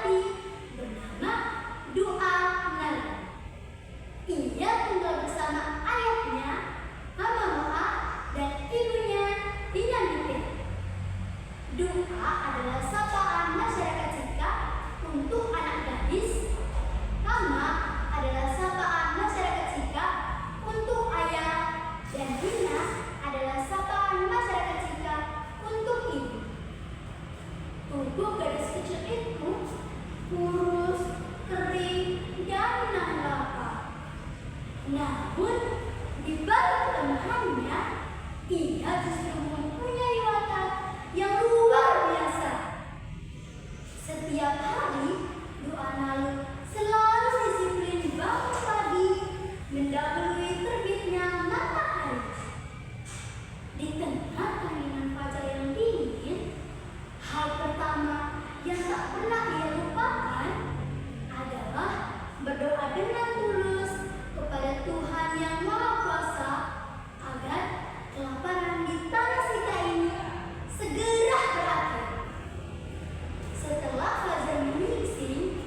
lagi bernama Doa Nalu. Ia tinggal bersama ayahnya, Mama Moa, dan ibunya, Dina Nipin. Doa adalah sapaan masyarakat Sika untuk anak gadis. Mama adalah sapaan masyarakat Sika untuk ayah, dan Dina adalah sapaan masyarakat Sika untuk ibu. Tubuh gadis kecil itu kurus, kering, dan nahan lapar. Namun, di balik kelemahannya, ia justru mempunyai watak yang luar biasa. Setiap hari, Doa Nalu selalu disiplin bangun pagi, mendahului terbitnya matahari. Di tengah angin fajar yang dingin, hal pertama yang tak pernah ia lupakan adalah berdoa dengan tulus kepada Tuhan Yang Maha Kuasa agar kelaparan di tanah Sika ini segera berakhir. Setelah fajar menyingsing,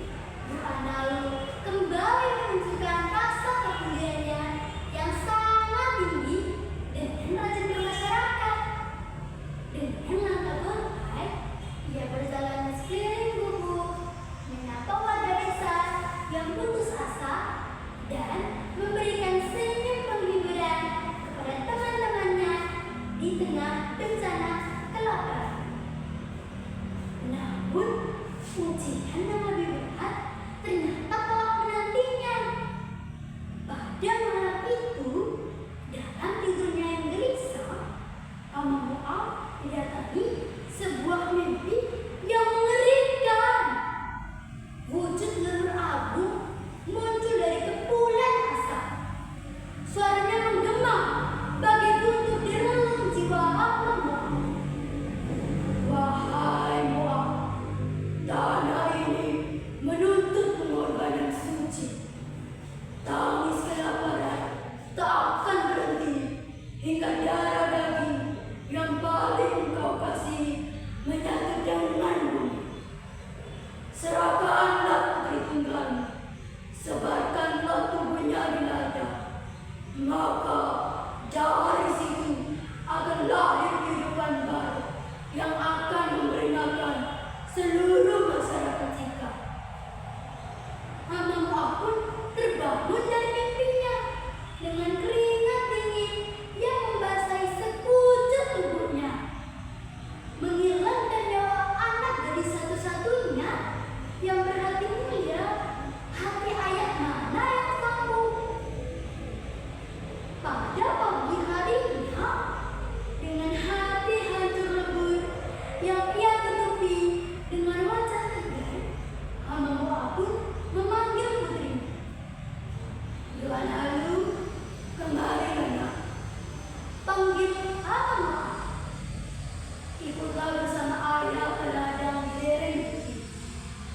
Doa Nalu kembali menunjukkan rasa kepeduliannya yang sangat tinggi dengan rajin bermasyarakat. Dengan langkah gontai, ia berjalan sekeliling gubuk, menyapa warga desa yang putus asa, dan memberikan senyum penghiburan kepada teman-temannya di tengah bencana kelaparan. Namun, ujian yang lebih berat ternyata telah menantinya. Pada malam itu, dalam tidurnya yang gelisah, Mama Moa didatangi sebuah mimpi yang mengerikan. Wujud leluhur agung muncul dari kepulan asap. Suaranya menggema bagai guntur di relung jiwa Mama Moa. Wahai Moa, tanah ini menuntut pengorbanan suci. Tangis kelaparan takkan berhenti hingga darah daging yang paling kau kasih menyatu dengan bumi. Serahkanlah putri tunggalmu, sebarkanlah tubuhnya di ladang, maka dari situ akan lahir kehidupan baru yang akan memperingatkan seluruh masyarakat Sika. Mama Moa pun terbangun dari mimpinya dengan keringat dingin yang membasahi sekujur tubuhnya. Menghilangkan nyawa anak gadis satu-satunya yang berhati mulia, hati ayah mana yang sanggup? Pada pagi harinya, dengan hati hancur lebur yang ia tutupi dengan wajah tegar, Mama Moa pun memanggil putrinya. Doa Nalu, kemarilah nak. Panggil Mama Moa. Ikutlah bersama ayah ke ladang di lereng bukit.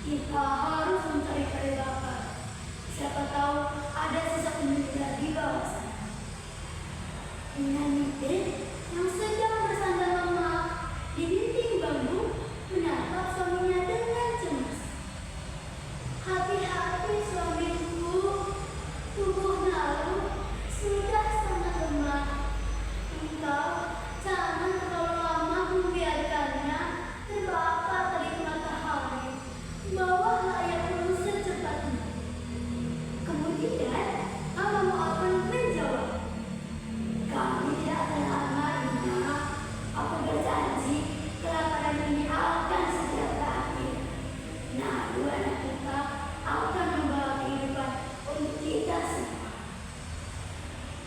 Kita harus mencari kare bakar. Siapa tahu ada sisa penyudah di bawah sana. Dina Nipin yang sedang bersandar lemah di dinding bambu menatap suaminya dengan cemas. Hati-hati suamiku, tubuh Nalu sudah sangat lemah. Engkau jangan terlalu lama membiarkannya terbakar terik matahari. Bawalah ia pulang secepatnya. Kemudian Mama Moa pun menjawab, kami tidak akan lama Ina. Aku berjanji kelaparan ini akan segera berakhir. Nalu anak kita akan membawa kehidupan untuk kita semua.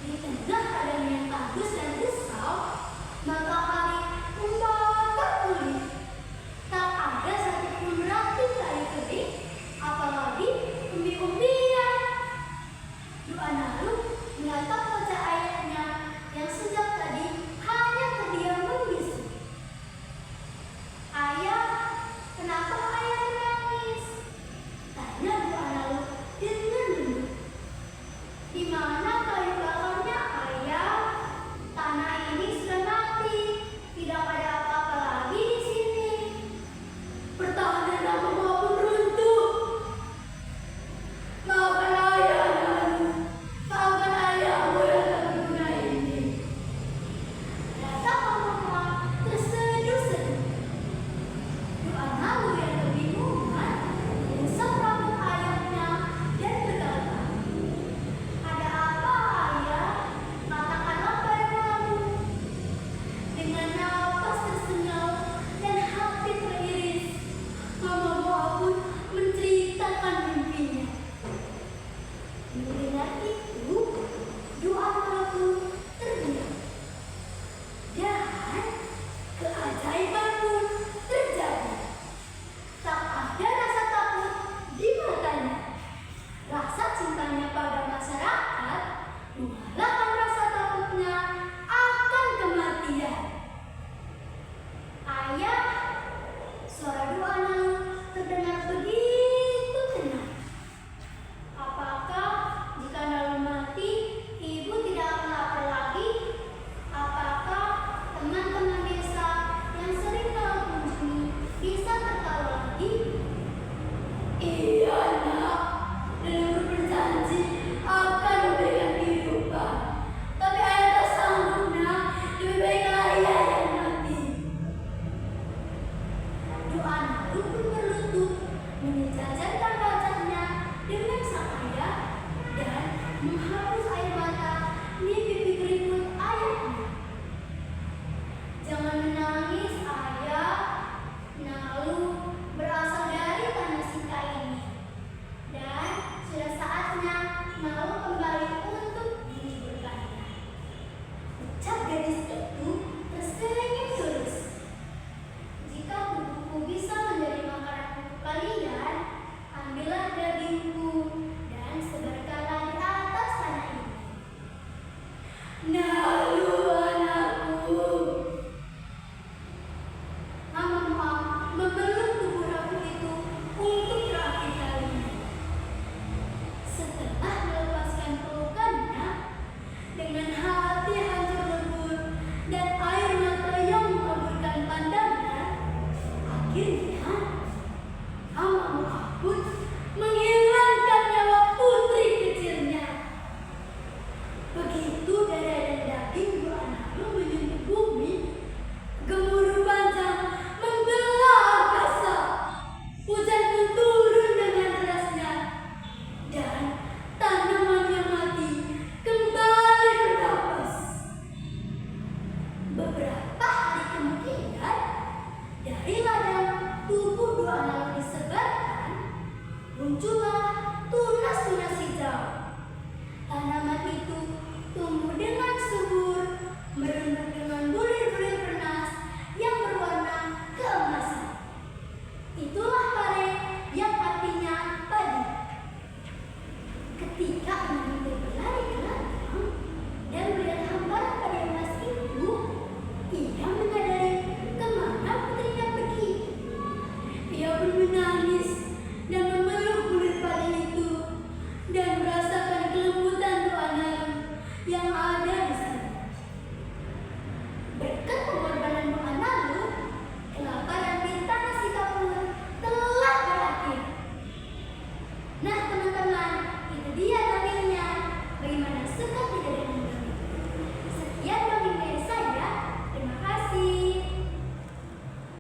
Di tengah keadaan yang bagus dan risau, matahari membakar kulit. Tak ada satupun ranting kayu kering, apalagi umbi-umbian. Doa Nalu menatap wajah ayahnya yang sejak tadi hanya terdiam membisu. Ayah, kenapa ayah menangis? Tanya Doa Nalu dengan lembut. Di mana kayu bakarnya ayah? Tanah saat itu doa Nalu pun terdiam. Dan keajaiban pun terjadi. Tak ada rasa takut di matanya. Rasa cintanya pada masyarakat mengalahkan rasa takutnya akan kematian. Ayah, suara doa Nalu terdengar begitu tenang. Apakah jika Nalu mati, ibu tidak akan lapar lagi? Apakah teman-teman desa yang sering Nalu kunjungi bisa tertawa lagi? Iya, Nak. Leluhur berjanji akan memberikan kehidupan. Tapi ayah tak sanggup, Nak. Lebih baik ayah yang mati. Doa Nalu pun berlutut, menyejajarkan wajahnya dengan sang ayah dan menghapus air mata di pipi keriput ayahnya. Jangan menangis, ayah. Nalu berasal dari tanah Sita ini. Dan sudah saatnya Nalu kembali untuk diliburkannya. Ucap gadis itu tersenyum tulus. Jika tubuhku bisa menjadi makanan untuk kalian, ambillah dagingku dan sebarkanlah di atas tanah ini. Nalu, anakku. Mama memeluk tubuh rapuh itu untuk terakhir kalinya. Setelah melepaskan pelukannya, dengan hati hancur lebur dan air mata yang mengaburkan pandangan, akhirnya Mama pun menghilangkan nyawa putri kecilnya. Begitu darah dan daging doa Nalu menyentuh bumi, gemuruh panjang membelah angkasa. Hujan pun turun dengan derasnya, dan tanaman yang mati kembali bernapas. Beberapa hari kemudian, dari ladang tubuh doa Nalu disebarkan, muncullah tunas-tunas hijau. Tanaman itu tumbuh dengan subur, merembet dengan bulir-bulir bernas yang berwarna keemasan. Itulah pare yang artinya padi. Ketika Nalu berlari ke ladang dan melihat hamparan padi emas itu, ia menyadari kemana putrinya pergi. Ia pun menangis dan memeluk bulir padi itu dan merasakan kelembutan doa Nalu yang ada di sana. Berkat pengorbanan doa Nalu, kelaparan di tanah Sita pun telah berakhir. Nah teman-teman, itu dia dongengnya. Bagaimana suka tidak dengan dongeng? Sekian dongeng